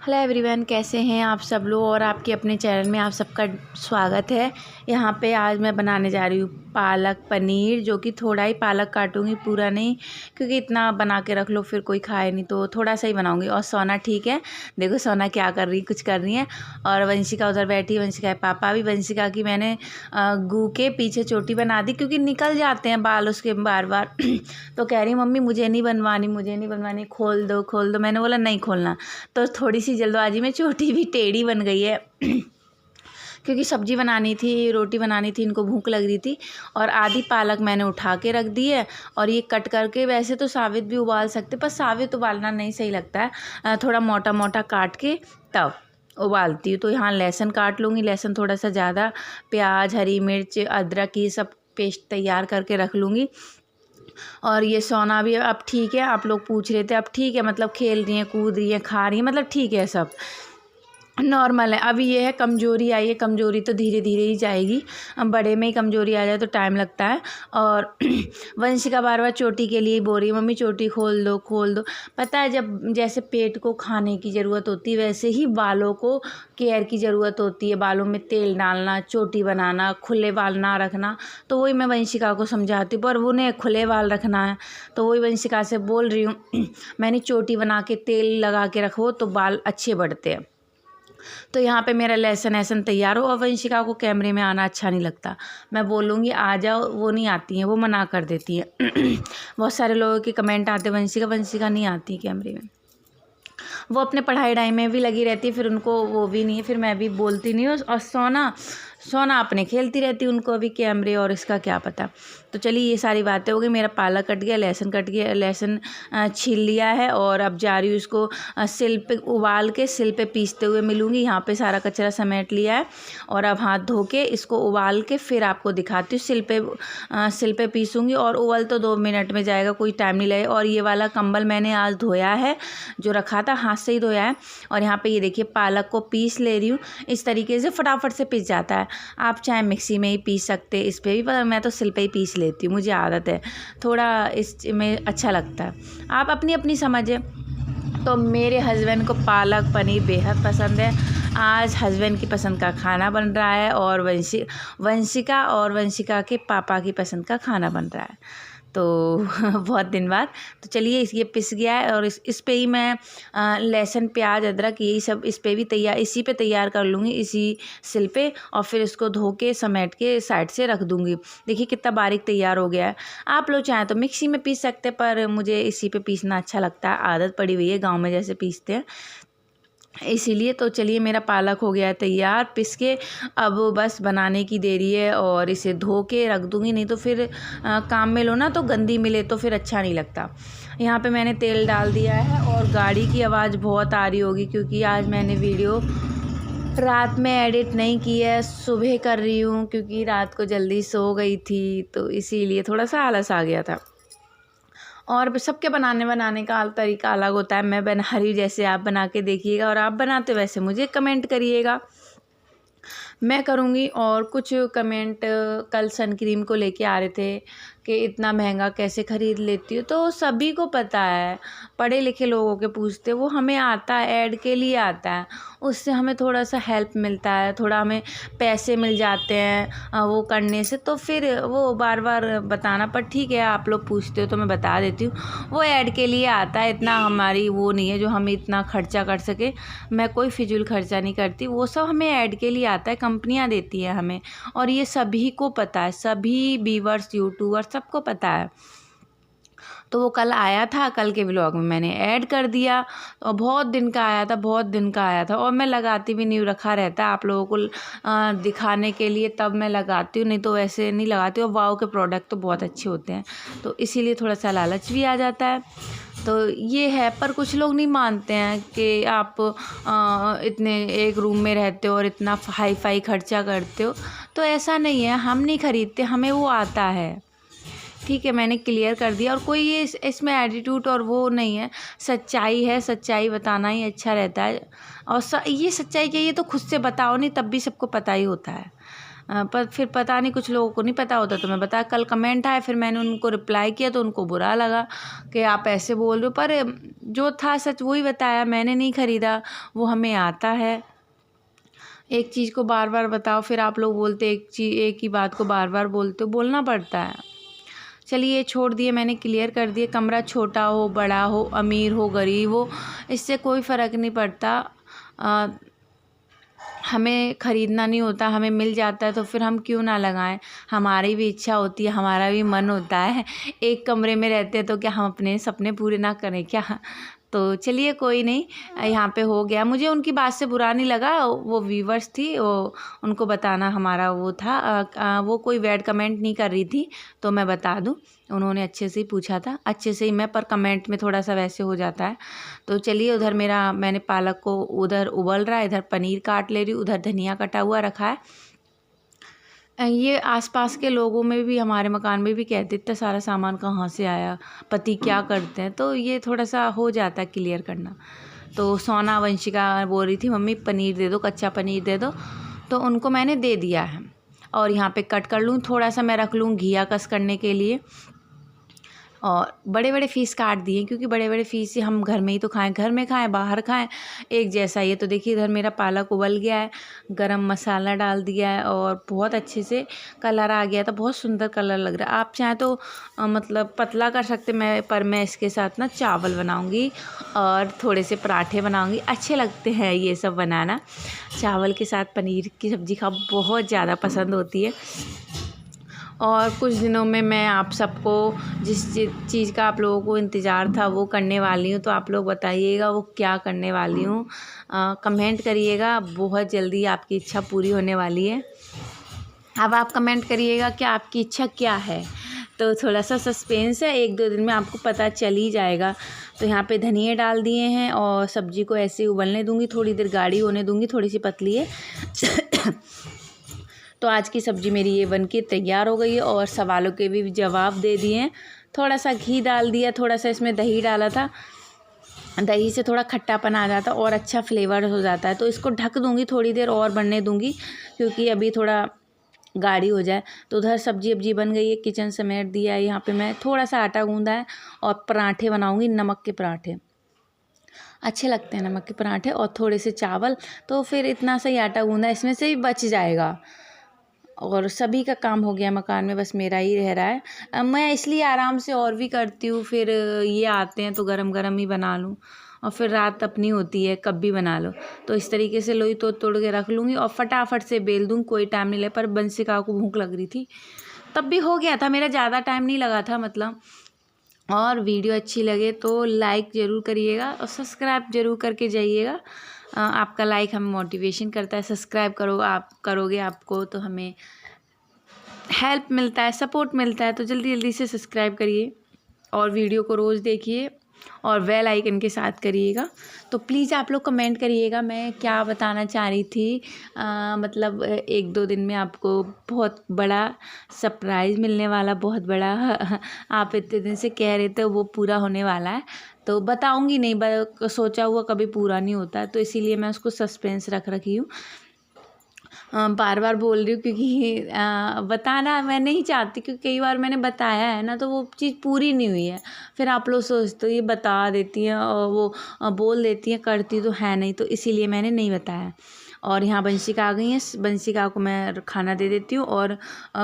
Hello everyone, कैसे हैं आप सब लोग। और आपके अपने चैनल में आप सबका स्वागत है। यहाँ पे आज मैं बनाने जा रही हूँ पालक पनीर, जो कि थोड़ा ही पालक काटूंगी, पूरा नहीं, क्योंकि इतना बना के रख लो फिर कोई खाए नहीं, तो थोड़ा सा ही बनाऊंगी। और सोना ठीक है, देखो सोना क्या कर रही, कुछ कर रही है। और वंशिका उधर बैठी है, वंशिका के पापा भी। वंशिका की मैंने गू के पीछे चोटी बना दी, क्योंकि निकल जाते हैं बाल उसके बार बार तो कह रही मम्मी मुझे नहीं बनवानी, खोल दो। मैंने बोला नहीं खोलना। तो थोड़ी सी जल्दबाजी में चोटी भी टेढ़ी बन गई है क्योंकि सब्जी बनानी थी, रोटी बनानी थी, इनको भूख लग रही थी। और आधी पालक मैंने उठा के रख दी है। और ये कट करके, वैसे तो सावित भी उबाल सकते, पर सावित उबालना नहीं सही लगता है, थोड़ा मोटा मोटा काट के तब उबालती हूँ। तो यहाँ लहसुन काट लूँगी, लहसुन थोड़ा सा ज़्यादा, प्याज, हरी मिर्च, अदरक, ये सब पेस्ट तैयार करके रख लूँगी। और ये सोना भी अब ठीक है। आप लोग पूछ रहे थे, अब ठीक है, मतलब खेल रही हैं, कूद रही हैं, खा रही हैं, मतलब ठीक है, सब नॉर्मल है। अभी ये है कमज़ोरी आई है, कमज़ोरी तो धीरे धीरे ही जाएगी। बड़े में ही कमज़ोरी आ जाए तो टाइम लगता है। और वंशिका बार बार चोटी के लिए बोल रही है, मम्मी चोटी खोल दो। पता है, जब जैसे पेट को खाने की ज़रूरत होती है, वैसे ही बालों को केयर की ज़रूरत होती है। बालों में तेल डालना, चोटी बनाना, खुले बाल ना रखना। तो वही मैं वंशिका को समझाती हूँ, पर उन्हें खुले बाल रखना है। तो वही वंशिका से बोल रही हूँ मैंने चोटी बना के तेल लगा के रखो तो बाल अच्छे बढ़ते हैं। तो यहाँ पे मेरा लहसुन तैयार हो। और वंशिका को कैमरे में आना अच्छा नहीं लगता। मैं बोलूँगी आ जाओ, वो नहीं आती हैं, वो मना कर देती है बहुत सारे लोगों के कमेंट आते, वंशिका नहीं आती कैमरे में। वो अपने पढ़ाई वढ़ाई में भी लगी रहती है, फिर उनको वो भी नहीं है, फिर मैं भी बोलती नहीं हूँ। और सोना अपने खेलती रहती, उनको अभी कैमरे और इसका क्या पता। तो चलिए, ये सारी बातें हो गई। मेरा पालक कट गया, लहसुन कट गया, लहसुन छील लिया है। और अब जा रही हूँ इसको सिल पे उबाल के सिल पे पीसते हुए मिलूँगी। यहाँ पे सारा कचरा समेट लिया है। और अब हाथ धो के इसको उबाल के फिर आपको दिखाती हूँ। सिल पे पीसूँगी। और उबल तो 2 मिनट में जाएगा, कोई टाइम नहीं लगेगा। और ये वाला कंबल मैंने आज धोया है, जो रखा था, हाथ से ही धोया है। और यहाँ पे ये देखिए पालक को पीस ले रही हूँ। इस तरीके से फटाफट से पिस जाता है। आप चाहे मिक्सी में ही पीस सकते, इस पे भी, पर मैं तो सिल पे ही पीस लेती हूँ, मुझे आदत है, थोड़ा इसमें अच्छा लगता है। आप अपनी अपनी समझ है। तो मेरे हस्बैंड को पालक पनीर बेहद पसंद है। आज हस्बैंड की पसंद का खाना बन रहा है, और वंशिका के पापा की पसंद का खाना बन रहा है। तो बहुत दिन बाद। तो चलिए, ये पिस गया है। और इस पे ही मैं लहसुन, प्याज, अदरक, यही सब इस पे भी तैयार, इसी पे तैयार कर लूँगी, इसी सिल पे। और फिर इसको धो के समेट के साइड से रख दूँगी। देखिए कितना बारीक तैयार हो गया है। आप लोग चाहें तो मिक्सी में पीस सकते हैं, पर मुझे इसी पे पीसना अच्छा लगता है, आदत पड़ी हुई है, गाँव में जैसे पीसते हैं, इसीलिए। तो चलिए, मेरा पालक हो गया है तैयार पिस के। अब बस बनाने की देरी है। और इसे धो के रख दूँगी, नहीं तो फिर काम में लो ना तो गंदी मिले तो फिर अच्छा नहीं लगता। यहाँ पे मैंने तेल डाल दिया है। और गाड़ी की आवाज़ बहुत आ रही होगी, क्योंकि आज मैंने वीडियो रात में एडिट नहीं की है, सुबह कर रही हूँ, क्योंकि रात को जल्दी सो गई थी, तो इसीलिए थोड़ा सा आलस आ गया था। और सबके बनाने का तरीका अलग होता है। मैं बना रही हूँ जैसे आप बना के देखिएगा, और आप बनाते वैसे मुझे कमेंट करिएगा, मैं करूँगी। और कुछ कमेंट कल सन क्रीम को लेके आ रहे थे कि इतना महंगा कैसे ख़रीद लेती हो। तो सभी को पता है, पढ़े लिखे लोगों के पूछते, वो हमें आता है, ऐड के लिए आता है, उससे हमें थोड़ा सा हेल्प मिलता है, थोड़ा हमें पैसे मिल जाते हैं वो करने से। तो फिर वो बार बार बताना, पर ठीक है, आप लोग पूछते हो तो मैं बता देती हूँ। वो ऐड के लिए आता है, इतना हमारी वो नहीं है जो हम इतना खर्चा कर सके। मैं कोई फिजूल खर्चा नहीं करती, वो सब हमें ऐड के लिए आता है, कंपनियाँ देती है हमें। और ये सभी को पता है, सभी व्यूअर्स, यूट्यूबर्स, सबको पता है। तो वो कल आया था, कल के व्लॉग में मैंने ऐड कर दिया। और बहुत दिन का आया था। और मैं लगाती भी नहीं, रखा रहता है आप लोगों को दिखाने के लिए, तब मैं लगाती हूँ, नहीं तो वैसे नहीं लगाती हूँ। और वाव के प्रोडक्ट तो बहुत अच्छे होते हैं, तो इसीलिए थोड़ा सा लालच भी आ जाता है। तो ये है। पर कुछ लोग नहीं मानते हैं कि आप इतने एक रूम में रहते हो और इतना हाई फाई खर्चा करते हो। तो ऐसा नहीं है, हम नहीं खरीदते, हमें वो आता है। ठीक है, मैंने क्लियर कर दिया। और कोई ये इसमें एटीट्यूड और वो नहीं है, सच्चाई है, सच्चाई बताना ही अच्छा रहता है। और ये सच्चाई चाहिए तो खुद से बताओ, नहीं तब भी सबको पता ही होता है। पर फिर पता नहीं, कुछ लोगों को नहीं पता होता तो मैं बता, कल कमेंट आए फिर मैंने उनको रिप्लाई किया तो उनको बुरा लगा कि आप ऐसे बोल रहे हो, पर जो था सच वही बताया, मैंने नहीं ख़रीदा, वो हमें आता है। एक चीज़ को बार बार बताओ, फिर आप लोग बोलते एक ही बात को बार बार बोलते हो, बोलना पड़ता है। चलिए छोड़ दिए, मैंने क्लियर कर दिए। कमरा छोटा हो बड़ा हो, अमीर हो गरीब हो, इससे कोई फ़र्क नहीं पड़ता। हमें ख़रीदना नहीं होता, हमें मिल जाता है तो फिर हम क्यों ना लगाएं। हमारी भी इच्छा होती है, हमारा भी मन होता है। एक कमरे में रहते हैं तो क्या हम अपने सपने पूरे ना करें क्या? तो चलिए कोई नहीं, यहाँ पे हो गया। मुझे उनकी बात से बुरा नहीं लगा, वो व्यूवर्स थी, वो उनको बताना हमारा वो था। वो कोई बैड कमेंट नहीं कर रही थी, तो मैं बता दूँ, उन्होंने अच्छे से ही पूछा था, अच्छे से ही मैं, पर कमेंट में थोड़ा सा वैसे हो जाता है। तो चलिए, उधर मैंने पालक को उधर उबल रहा है, इधर पनीर काट ले रही हूँ, उधर धनिया कटा हुआ रखा है। ये आसपास के लोगों में भी, हमारे मकान में भी कहते, इतना सारा सामान कहाँ से आया, पति क्या करते हैं, तो ये थोड़ा सा हो जाता है क्लियर करना। तो सोना वंशिका बोल रही थी मम्मी पनीर दे दो, कच्चा पनीर दे दो, तो उनको मैंने दे दिया है। और यहाँ पे कट कर लूँ, थोड़ा सा मैं रख लूँ घिया कस करने के लिए। और बड़े बड़े पीस काट दिए, क्योंकि बड़े बड़े पीस से हम घर में ही तो खाएं, घर में खाएं बाहर खाएं एक जैसा ही है। तो देखिए इधर मेरा पालक उबल गया है, गरम मसाला डाल दिया है और बहुत अच्छे से कलर आ गया था, बहुत सुंदर कलर लग रहा है। आप चाहें तो मतलब पतला कर सकते, मैं इसके साथ ना चावल बनाऊँगी और थोड़े से पराठे बनाऊँगी, अच्छे लगते हैं ये सब बनाना। चावल के साथ पनीर की सब्ज़ी खा बहुत ज़्यादा पसंद होती है। और कुछ दिनों में मैं आप सबको जिस चीज़ का आप लोगों को इंतज़ार था वो करने वाली हूँ, तो आप लोग बताइएगा वो क्या करने वाली हूँ, कमेंट करिएगा। बहुत जल्दी आपकी इच्छा पूरी होने वाली है। अब आप कमेंट करिएगा कि आपकी इच्छा क्या है, तो थोड़ा सा सस्पेंस है, 1-2 दिन में आपको पता चल ही जाएगा। तो यहाँ पे धनिया डाल दिए हैं और सब्ज़ी को ऐसे उबलने दूँगी, थोड़ी देर गाढ़ी होने दूँगी, थोड़ी सी पतली है। तो आज की सब्ज़ी मेरी ये बन के तैयार हो गई है और सवालों के भी जवाब दे दिए हैं। थोड़ा सा घी डाल दिया, थोड़ा सा इसमें दही डाला था, दही से थोड़ा खट्टापन आ जाता और अच्छा फ्लेवर हो जाता है। तो इसको ढक दूँगी, थोड़ी देर और बनने दूँगी, क्योंकि अभी थोड़ा गाढ़ी हो जाए। तो उधर सब्जी बन गई है, किचन समेट दिया है। यहाँ पे मैं थोड़ा सा आटा गूँधा है और पराठे बनाऊँगी, नमक के पराठे अच्छे लगते हैं, नमक के पराठे, और थोड़े से चावल। तो फिर इतना सा ही आटा गूँधा, इसमें से ही बच जाएगा और सभी का काम हो गया मकान में, बस मेरा ही रह रहा है। मैं इसलिए आराम से और भी करती हूँ, फिर ये आते हैं तो गरम गरम ही बना लूँ, और फिर रात अपनी होती है कब भी बना लो। तो इस तरीके से लोई तोड़ के रख लूँगी और फटाफट से बेल दूँ, कोई टाइम नहीं लगे। पर बंसिका को भूख लग रही थी, तब भी हो गया था, मेरा ज़्यादा टाइम नहीं लगा था मतलब। और वीडियो अच्छी लगे तो लाइक ज़रूर करिएगा और सब्सक्राइब ज़रूर करके जाइएगा। आपका लाइक हमें मोटिवेशन करता है, सब्सक्राइब करोगे आपको तो हमें हेल्प मिलता है, सपोर्ट मिलता है। तो जल्दी जल्दी से सब्सक्राइब करिए और वीडियो को रोज़ देखिए और बेल आइकन के साथ करिएगा। तो प्लीज़ आप लोग कमेंट करिएगा मैं क्या बताना चाह रही थी। मतलब 1-2 दिन में आपको बहुत बड़ा सरप्राइज़ मिलने वाला, बहुत बड़ा आप इतने दिन से कह रहे थे वो पूरा होने वाला है। तो बताऊंगी नहीं, सोचा हुआ कभी पूरा नहीं होता, तो इसीलिए मैं उसको सस्पेंस रखी हूँ। बार बार बोल रही हूँ क्योंकि बताना मैं नहीं चाहती, क्योंकि कई बार मैंने बताया है ना तो वो चीज़ पूरी नहीं हुई है। फिर आप लोग सोचते हो ये बता देती हैं और वो बोल देती हैं, करती तो है नहीं, तो इसीलिए मैंने नहीं बताया। और यहाँ बंशिका आ गई हैं, बंशिका को मैं खाना दे देती हूँ। और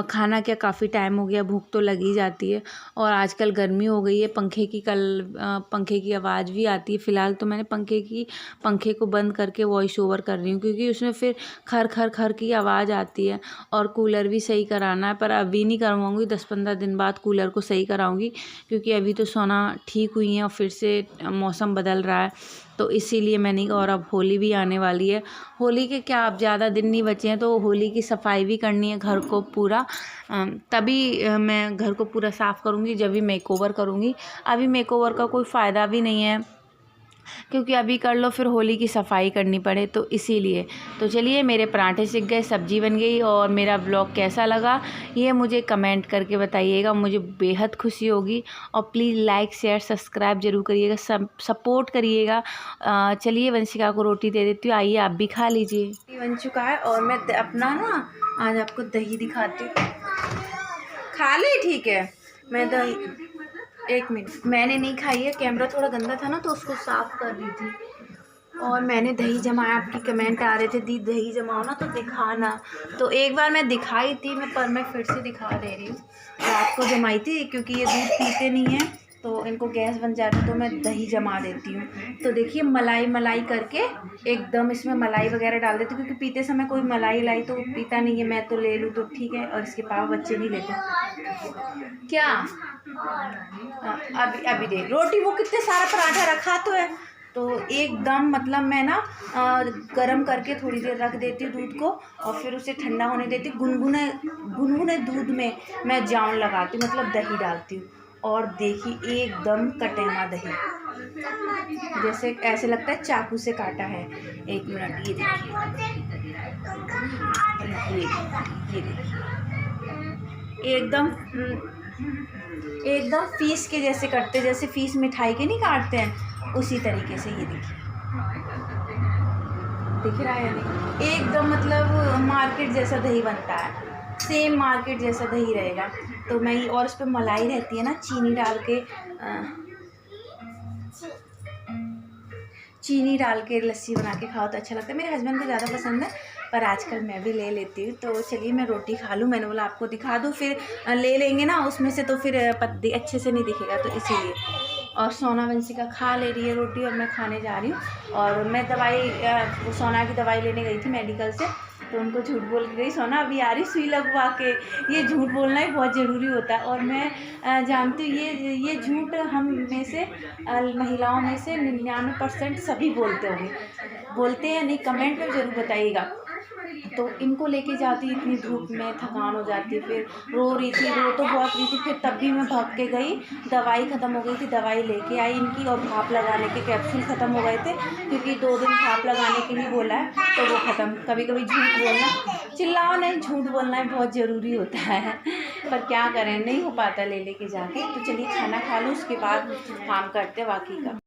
खाना क्या, काफ़ी टाइम हो गया, भूख तो लगी जाती है। और आजकल गर्मी हो गई है, पंखे की आवाज़ भी आती है। फ़िलहाल तो मैंने पंखे को बंद करके वॉइस ओवर कर रही हूँ, क्योंकि उसमें फिर खर खर खर की आवाज़ आती है। और कूलर भी सही कराना है, पर अभी नहीं करवाऊँगी, 10-15 दिन बाद कूलर को सही कराऊँगी, क्योंकि अभी तो सोना ठीक हुई है और फिर से मौसम बदल रहा है, तो इसीलिए मैं नहीं। और अब होली भी आने वाली है, होली के क्या अब ज़्यादा दिन नहीं बचे हैं, तो होली की सफाई भी करनी है घर को पूरा। तभी मैं घर को पूरा साफ़ करूँगी जब भी मेकओवर करूँगी। अभी मेकओवर का कोई फ़ायदा भी नहीं है, क्योंकि अभी कर लो फिर होली की सफाई करनी पड़े, तो इसीलिए। तो चलिए, मेरे पराठे सिक गए, सब्ज़ी बन गई। और मेरा ब्लॉग कैसा लगा ये मुझे कमेंट करके बताइएगा, मुझे बेहद खुशी होगी। और प्लीज़ लाइक शेयर सब्सक्राइब ज़रूर करिएगा, सपोर्ट करिएगा। चलिए वंशिका को रोटी दे देती हूँ, आइए आप भी खा लीजिए। बन चुका है और मैं अपना ना आज आपको दही दिखाती हूँ। खा ले, ठीक है। मैं दही, एक मिनट, मैंने नहीं खाई है, कैमरा थोड़ा गंदा था ना तो उसको साफ कर रही थी। और मैंने दही जमाया, आपकी कमेंट आ रहे थे दी दही जमाओ ना तो दिखाना। तो एक बार मैं दिखाई थी, पर मैं फिर से दिखा दे रही हूँ। रात को जमाई थी क्योंकि ये दूध पीते नहीं हैं तो इनको गैस बन जाती, तो मैं दही जमा देती हूँ। तो देखिए मलाई मलाई करके एकदम इसमें मलाई वगैरह डाल देती हूँ, क्योंकि पीते समय कोई मलाई लाई तो पीता नहीं है, मैं तो ले लूँ तो ठीक है, और इसके पापा बच्चे नहीं लेते। क्या अभी अभी देख, रोटी वो कितने सारा पराठा रखा तो है, तो एकदम मतलब मैं ना गरम करके थोड़ी देर रख देती हूँ दूध को, और फिर उसे ठंडा होने देती हूँ। गुनगुने गुनगुने दूध में मैं जाऊन लगाती हूँ, मतलब दही डालती हूँ। और देखिए एकदम कटेमा दही, जैसे ऐसे लगता है चाकू से काटा है। एक मिनट, ये देखिए, ये देखिए एकदम एकदम फीस के जैसे कटते, जैसे फीस मिठाई के नहीं काटते हैं उसी तरीके से। ये देखिए, दिख रहा है नहीं, एकदम मतलब मार्केट जैसा दही बनता है, सेम मार्केट जैसा दही रहेगा। तो मैं, और उस पर मलाई रहती है ना, चीनी डाल के लस्सी बना के खाओ तो अच्छा लगता है। मेरे हस्बैंड को ज़्यादा पसंद है, पर आजकल मैं भी ले लेती हूँ। तो चलिए मैं रोटी खा लूँ, मैंने बोला आपको दिखा दूँ, फिर ले लेंगे ना उसमें से तो फिर पत्ती अच्छे से नहीं दिखेगा, तो इसीलिए। और सोना वंशिका खा ले रही है रोटी और मैं खाने जा रही हूँ। और मैं दवाई, सोना की दवाई लेने गई थी मेडिकल से, तो उनको झूठ बोल के गई, सोना अभी आ रही सुई लगवा के। ये झूठ बोलना ही बहुत ज़रूरी होता है, और मैं जानती हूँ ये झूठ हम में से महिलाओं में से 99% सभी बोलते होंगे। बोलते हैं नहीं, कमेंट में ज़रूर बताइएगा। तो इनको लेके जाती, इतनी धूप में थकान हो जाती, फिर रो रही थी, रो तो बहुत रही थी, फिर तब भी मैं भाग के गई। दवाई ख़त्म हो गई थी, दवाई लेके आई इनकी, और भाप लगाने के कैप्सूल ख़त्म हो गए थे, क्योंकि 2 दिन भाप लगाने के लिए बोला है, तो वो ख़त्म। कभी कभी झूठ बोलना, चिल्लाओ नहीं, झूठ बोलना बहुत ज़रूरी होता है, पर क्या करें, नहीं हो पाता ले लेके जाके। तो चलिए खाना खा लूँ, उसके बाद काम करते बाकी का।